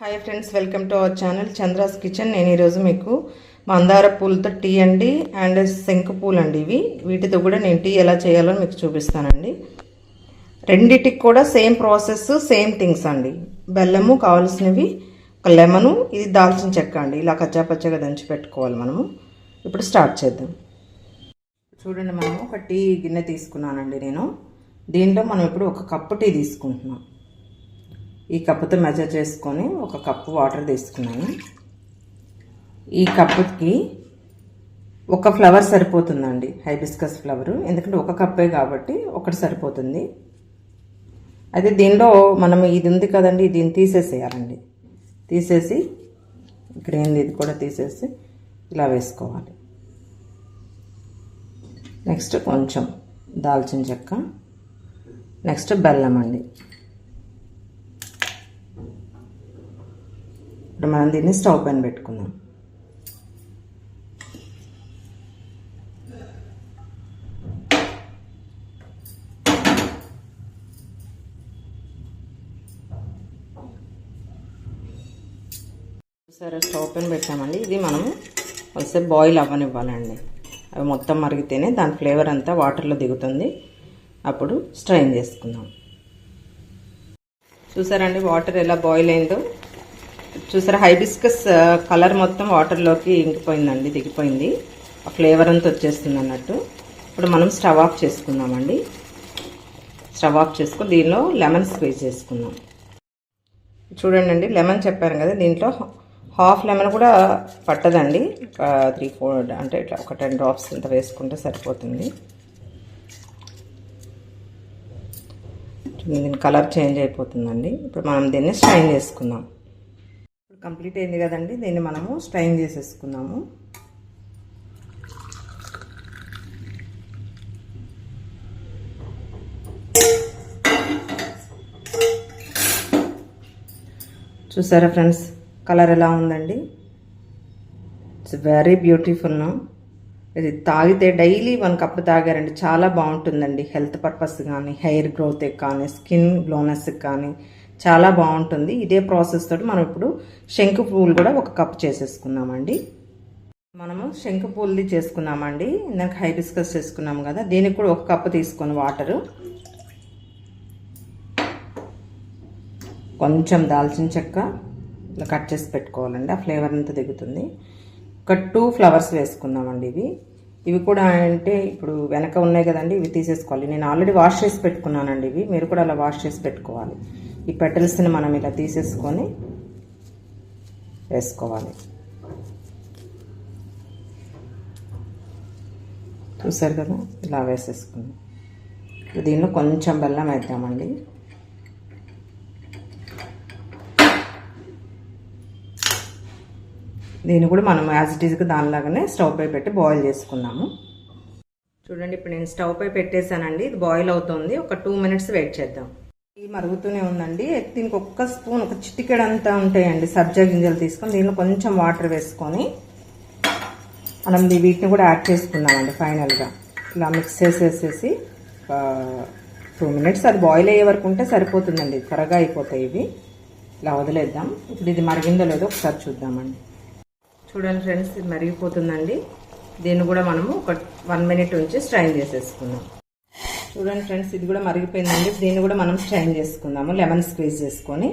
Hi friends, welcome to our channel Chandra's kitchen. నేను ఈరోజు మీకు మందార పూలతో టీ అండి అండ్ శంకు పూలు అండి వీటితో కూడా నేను టీ ఎలా చేయాలో మీకు చూపిస్తానండి. రెండిటికి కూడా సేమ్ ప్రాసెస్, సేమ్ థింగ్స్ అండి. బెల్లము కావాల్సినవి, ఒక లెమను, ఇది దాల్చిన చెక్క అండి. ఇలా కచ్చాపచ్చగా దంచి పెట్టుకోవాలి మనము. ఇప్పుడు స్టార్ట్ చేద్దాం. చూడండి, మనము ఒక టీ గిన్నె తీసుకున్నానండి నేను. దీంట్లో మనం ఇప్పుడు ఒక కప్పు టీ తీసుకుంటున్నాం. ఈ కప్పుతో మెజర్ చేసుకొని ఒక కప్పు వాటర్ తీసుకున్నాను. ఈ కప్పుకి ఒక ఫ్లవర్ సరిపోతుందండి, హైబిస్కస్ ఫ్లవరు. ఎందుకంటే ఒక కప్పే కాబట్టి ఒకటి సరిపోతుంది. అయితే దీనిలో మనం ఇది ఉంది కదండి, దీన్ని తీసేసేయాలండి. తీసేసి గ్రీన్ ఇది కూడా తీసేసి ఇలా వేసుకోవాలి. నెక్స్ట్ కొంచెం దాల్చిన చెక్క, నెక్స్ట్ బెల్లం అండి. ఇప్పుడు మనం దీన్ని స్టవ్ పైన పెట్టుకుందాం. సరే, స్టవ్ పైన పెట్టామండి. ఇది మనము కొంచెంసేపు బాయిల్ అవ్వనివ్వాలండి. అవి మొత్తం మరిగితేనే దాని ఫ్లేవర్ అంతా వాటర్లో దిగుతుంది. అప్పుడు స్ట్రైన్ చేసుకుందాం. చూసారండి వాటర్ ఎలా బాయిల్ అయిందో. చూసారా, హైబిస్కస్ కలర్ మొత్తం వాటర్లోకి ఇంకిపోయిందండి, దిగిపోయింది. ఆ ఫ్లేవర్ అంతా వచ్చేస్తుంది అన్నట్టు. ఇప్పుడు మనం స్టవ్ ఆఫ్ చేసుకుందామండి. స్టవ్ ఆఫ్ చేసుకుని దీనిలో లెమన్ స్క్వీజ్ చేసుకుందాం. చూడండి, లెమన్ చెప్పాను కదా, దీంట్లో హాఫ్ లెమన్ కూడా పట్టదండి. 3-4 అంటే ఇట్లా ఒక 10 డ్రాప్స్ ఇంత వేసుకుంటే సరిపోతుంది. దీని కలర్ చేంజ్ అయిపోతుందండి. ఇప్పుడు మనం దీన్ని స్ట్రైన్ చేసుకుందాం. కంప్లీట్ అయింది కదండి, దీన్ని మనము స్ట్రైన్ చేసేసుకున్నాము. చూసారా ఫ్రెండ్స్, కలర్ ఎలా ఉందండి? It's very beautiful. ఇది తాగితే డైలీ 1 కప్ తాగారండి, చాలా బాగుంటుందండి. హెల్త్ పర్పస్ కానీ, హెయిర్ గ్రోత్కి కానీ, స్కిన్ గ్లోనెస్కి కానీ చాలా బాగుంటుంది. ఇదే ప్రాసెస్ తోటి మనం ఇప్పుడు శంకు పూలు కూడా 1 కప్ చేసేసుకున్నామండి. మనము శంకు పూలది చేసుకున్నామండి. ఇందాక హైబిస్కస్ చేసుకున్నాము కదా, దీనికి కూడా 1 కప్ తీసుకొని వాటరు, కొంచెం దాల్చిన చెక్క ఇలా కట్ చేసి పెట్టుకోవాలండి. ఆ ఫ్లేవర్ అంతా దిగుతుంది. ఒక 2 ఫ్లవర్స్ వేసుకుందామండి. ఇవి కూడా అంటే ఇప్పుడు వెనక ఉన్నాయి కదండి, ఇవి తీసేసుకోవాలి. నేను ఆల్రెడీ వాష్ చేసి పెట్టుకున్నానండి. మీరు కూడా అలా వాష్ చేసి పెట్టుకోవాలి. ఈ పెటల్స్ని మనం ఇలా తీసేసుకొని వేసుకోవాలి. చూసారు కదా, ఇలా వేసేసుకున్నాం. దీనిలో కొంచెం బెల్లం వేద్దామండి. దీన్ని కూడా మనం యాజ్ ఇట్ ఈజ్గా దానిలాగానే స్టవ్ పై పెట్టి బాయిల్ చేసుకున్నాము. చూడండి, ఇప్పుడు నేను స్టవ్ పై పెట్టేశానండి. ఇది బాయిల్ అవుతుంది. ఒక 2 మినిట్స్ వెయిట్ చేద్దాం. ఇది మరుగుతూనే ఉందండి. దీనికి 1 స్పూన్, ఒక చిటికెడంతా ఉంటాయండి సబ్జా గింజలు తీసుకొని దీనిలో కొంచెం వాటర్ వేసుకొని మనం వీటిని కూడా యాడ్ చేసుకున్నామండి. ఫైనల్గా ఇలా మిక్స్ చేసేసేసి 2 మినిట్స్ అది బాయిల్ అయ్యే వరకు ఉంటే సరిపోతుందండి. త్వరగా అయిపోతాయి ఇవి. ఇలా వదిలేద్దాం. ఇప్పుడు ఇది మరిగిందో లేదో ఒకసారి చూద్దామండి. చూడండి ఫ్రెండ్స్, ఇది మరిగిపోతుందండి. దీన్ని కూడా మనము ఒక 1 మినిట్ ఉంచి స్ట్రైన్ చేసేసుకుందాం. చూడండి ఫ్రెండ్స్, ఇది కూడా మరిగిపోయిందండి. దీన్ని కూడా మనం స్ట్రైన్ చేసుకుందాము లెమన్ స్క్వీజ్ చేసుకొని.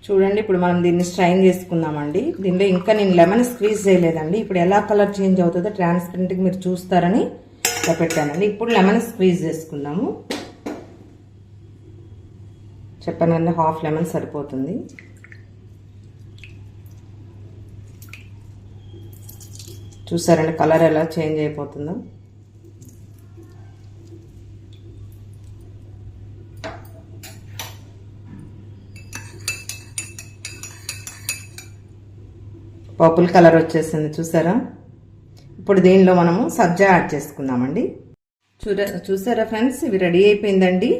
చూడండి, ఇప్పుడు మనం దీన్ని స్ట్రైన్ చేసుకుందామండి. దీనిలో ఇంకా నేను లెమన్ స్క్వీజ్ చేయలేదండి. ఇప్పుడు ఎలా కలర్ చేంజ్ అవుతుందో ట్రాన్స్పరెంట్గా మీరు చూస్తారని ఇలా పెట్టానండి. ఇప్పుడు లెమన్ స్క్వీజ్ చేసుకుందాము. చెప్పాను కదా, హాఫ్ లెమన్ సరిపోతుంది. చూసారండి కలర్ ఎలా చేంజ్ అయిపోతుందో. పర్పుల్ కలర్ వచ్చేసింది చూసారా. ఇప్పుడు దీనిలో మనము సబ్జా యాడ్ చేసుకుందామండి. చూసారా ఫ్రెండ్స్, ఇవి రెడీ అయిపోయిందండి.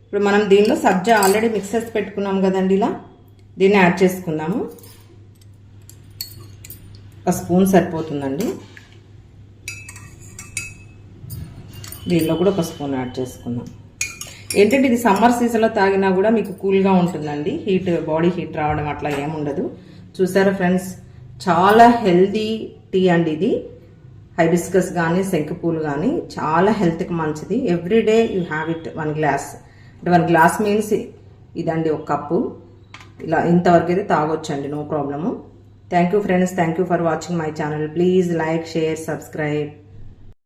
ఇప్పుడు మనం దీనిలో సబ్జా ఆల్రెడీ మిక్స్ చేసి పెట్టుకున్నాం కదండి, ఇలా దీన్ని యాడ్ చేసుకుందాము. 1 స్పూన్ సరిపోతుందండి. దీనిలో కూడా 1 స్పూన్ యాడ్ చేసుకుందాం. ఏంటంటే ఇది సమ్మర్ సీజన్లో తాగినా కూడా మీకు కూల్గా ఉంటుందండి. బాడీ హీట్ రావడం అట్లా ఏముండదు. చూసారా ఫ్రెండ్స్, చాలా హెల్దీ టీ అండి ఇది. హైబిస్కస్ కానీ శంఖపూలు కానీ చాలా హెల్త్కి మంచిది. Everyday you have it 1 glass. అంటే 1 గ్లాస్ మీన్స్ ఇదండి, 1 కప్పు. ఇలా ఇంతవరకు అయితే తాగొచ్చండి, no problem. Thank you friends, thank you for watching my channel. Please like, share, subscribe.